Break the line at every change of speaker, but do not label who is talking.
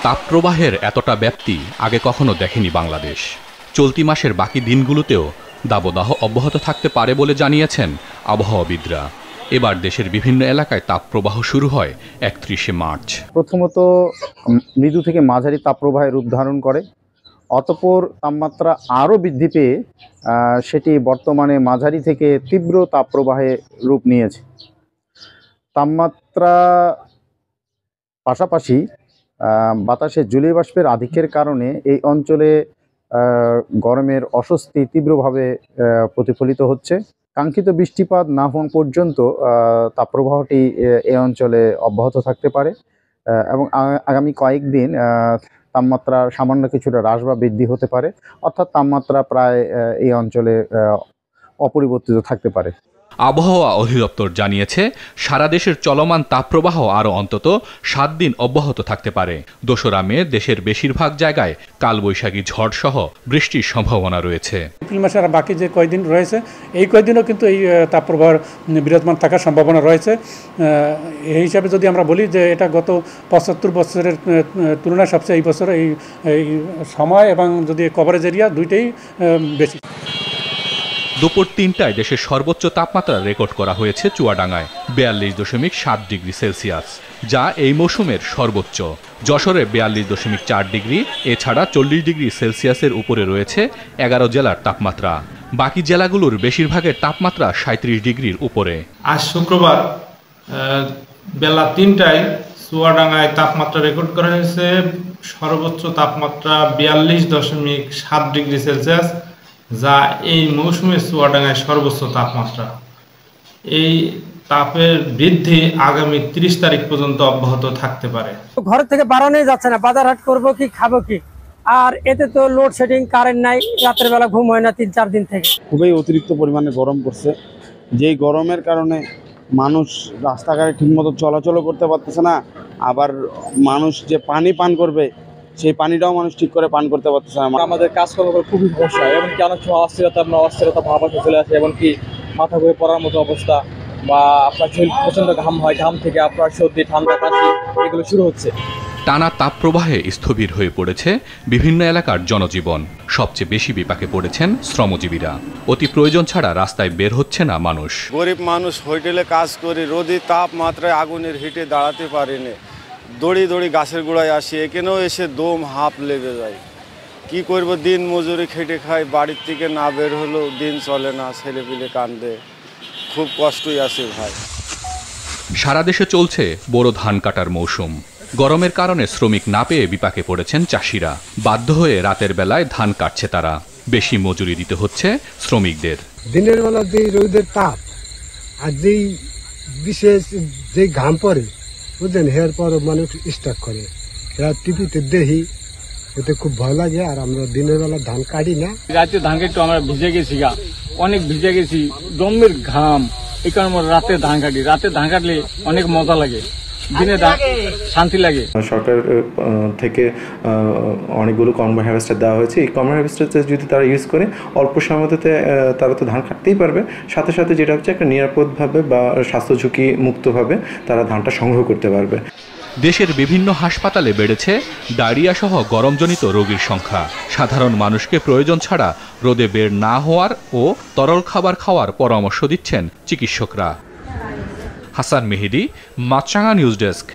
তাপপ্রবাহের এতটা ব্যাপ্তি আগে কখনো দেখেনি বাংলাদেশ। চলতি মাসের বাকি দিনগুলোতেও দাবদাহ অব্যাহত থাকতে পারে বলে জানিয়েছেন আবহাওয়াবিদরা। এবার দেশের বিভিন্ন এলাকায় তাপপ্রবাহ শুরু হয় ৩১শে মার্চ।
প্রথমত মৃদু থেকে মাঝারি তাপপ্রবাহে রূপ ধারণ করে, অতঃপর তাপমাত্রা আরও বৃদ্ধি পেয়ে সেটি বর্তমানে মাঝারি থেকে তীব্র তাপপ্রবাহে রূপ নিয়েছে। তাপমাত্রা পাশাপাশি বাতাসে জলীয় বাষ্পের আধিক্যের কারণে এই অঞ্চলে গরমের অস্বস্তি তীব্রভাবে প্রতিফলিত হচ্ছে। কাঙ্ক্ষিত বৃষ্টিপাত না হওয়া পর্যন্ত তাপপ্রবাহটি এই অঞ্চলে অব্যাহত থাকতে পারে এবং আগামী কয়েকদিন তাপমাত্রা সামান্য কিছুটা হ্রাস বা বৃদ্ধি হতে পারে, অর্থাৎ তাপমাত্রা প্রায় এই অঞ্চলে অপরিবর্তিত থাকতে পারে।
আবহাওয়া অধিদপ্তর জানিয়েছে সারা দেশের চলমান তাপপ্রবাহ আরও অন্তত ৭ দিন অব্যাহত থাকতে পারে। ২রা মে দেশের বেশিরভাগ জায়গায় কালবৈশাখী ঝড় সহ বৃষ্টির সম্ভাবনা রয়েছে।
এপ্রিল মাসের বাকি যে কয়েকদিন রয়েছে এই কয়েকদিনও কিন্তু এই তাপপ্রবাহ বিরাজমান থাকার সম্ভাবনা রয়েছে। এই হিসাবে যদি আমরা বলি যে এটা গত ৭৫ বছরের তুলনায় সবচেয়ে এই বছর এই সময় এবং যদি কভারেজ এরিয়া দুইটাই বেশি।
দুপুর ৩টায় দেশের সর্বোচ্চ তাপমাত্রা রেকর্ড করা হয়েছে চুয়াডাঙ্গায় ৪২.৭ ডিগ্রি সেলসিয়াস, যা এই মৌসুমের সর্বোচ্চ। যশোরে ৪২.৪ ডিগ্রি, এছাড়া ৪০ ডিগ্রি সেলসিয়াসের উপরে রয়েছে ১১ জেলার তাপমাত্রা। বাকি জেলাগুলোর বেশিরভাগের তাপমাত্রা ৩৭ ডিগ্রির উপরে।
আজ শুক্রবার বেলা ৩টায় চুয়াডাঙ্গায় তাপমাত্রা রেকর্ড করা হয়েছে সর্বোচ্চ তাপমাত্রা ৪২.৭ ডিগ্রি সেলসিয়াস, যা এই মৌসুমে চুয়াডাঙ্গায় সর্বোচ্চ তাপমাত্রা। এই তাপের বৃদ্ধি আগামী ৩০ তারিখ পর্যন্ত অব্যাহত থাকতে পারে।
ঘর থেকে বাড়ানোই যাচ্ছে না, বাজার হাট করবো কি খাবো কি, আর এতে তো লোডশেডিং, কারেন্ট নাই, রাতের বেলা ঘুম হয় না ৩-৪ দিন থেকে।
খুবই অতিরিক্ত পরিমাণে গরম পড়ছে, যেই গরমের কারণে মানুষ রাস্তাঘাটে ঠিকমতো চলাচলও করতে পারতেছে না, আবার মানুষ যে পানি পান করবে সেই পানিটাও মানুষ ঠিক করে পান করতে পারতেছে না।
আমাদের কাজকর্ম করে খুবই সমস্যা, এমনকি অনেক সময় অস্থিরতা ভাব চলে আসে, এমনকি মাথা ঘুরে পড়ার মতো অবস্থা, বা আপনার শরীর প্রচণ্ড ঘাম হয়, ঘাম থেকে আপনার সর্দি, ঠান্ডা, কাশি এগুলো শুরু হচ্ছে।
টানা তাপপ্রবাহে স্থবির হয়ে পড়েছে বিভিন্ন এলাকার জনজীবন। সবচেয়ে বেশি বিপাকে পড়েছেন শ্রমজীবীরা। অতি প্রয়োজন ছাড়া রাস্তায় বের হচ্ছে না মানুষ।
গরিব মানুষ হোটেলে কাজ করে রোদে তাপমাত্রায় আগুনের হিটে দাঁড়াতে পারেনি, দড়ি দড়ি গাছের গোড়ায় আসি, এখানেও এসে দম হাঁপ লেগে যায়। কি করব, দিন মজুরি খেটে খাই, বাড়ির থেকে না বের হলেও দিন চলে না, ছেলেপিলে কান্দে, খুব কষ্টই আছে ভাই।
সারা দেশে চলছে বোরো ধান কাটার মৌসুম। গরমের কারণে শ্রমিক না পেয়ে বিপাকে পড়েছেন চাষিরা। বাধ্য হয়ে রাতের বেলায় ধান কাটছে তারা। বেশি মজুরি দিতে হচ্ছে শ্রমিকদের।
দিনের বেলা যে রোদের তাপ আর যেই বিশেষ যে ঘাম পড়ে বুঝলেন, হের পর মানুষ স্টার্ট করে, টিভিতে দেখি, এতে খুব ভয় লাগে। আর আমরা দিনের বেলা ধান কাটি না,
রাতে ধান কাটতে আমরা ভিজে গেছি, অনেক ভিজে গেছি, দমের ঘাম, এই কারণে আমরা রাতে ধান কাটি। রাতে ধান কাটলে অনেক মজা লাগে, দিনে শান্তি লাগে।
সরকার থেকে অনেকগুলো কম্বাইন হারভেস্টার দেওয়া হয়েছে। এই কম্বাইন হারভেস্টার যদি তারা ইউজ করে অল্প সময়তে তারা তো ধান কাটতেই পারবে, সাথে সাথে যেটা হচ্ছে একটা নিরাপদভাবে বা স্বাস্থ্য ঝুঁকি মুক্তভাবে তারা ধানটা সংগ্রহ করতে পারবে।
দেশের বিভিন্ন হাসপাতালে বেড়েছে ডায়রিয়া সহ গরমজনিত রোগীর সংখ্যা। সাধারণ মানুষকে প্রয়োজন ছাড়া রোদে বের না হওয়ার ও তরল খাবার খাওয়ার পরামর্শ দিচ্ছেন চিকিৎসকরা। হাসান মেহেদি, মাছরাঙা নিউজ ডেস্ক।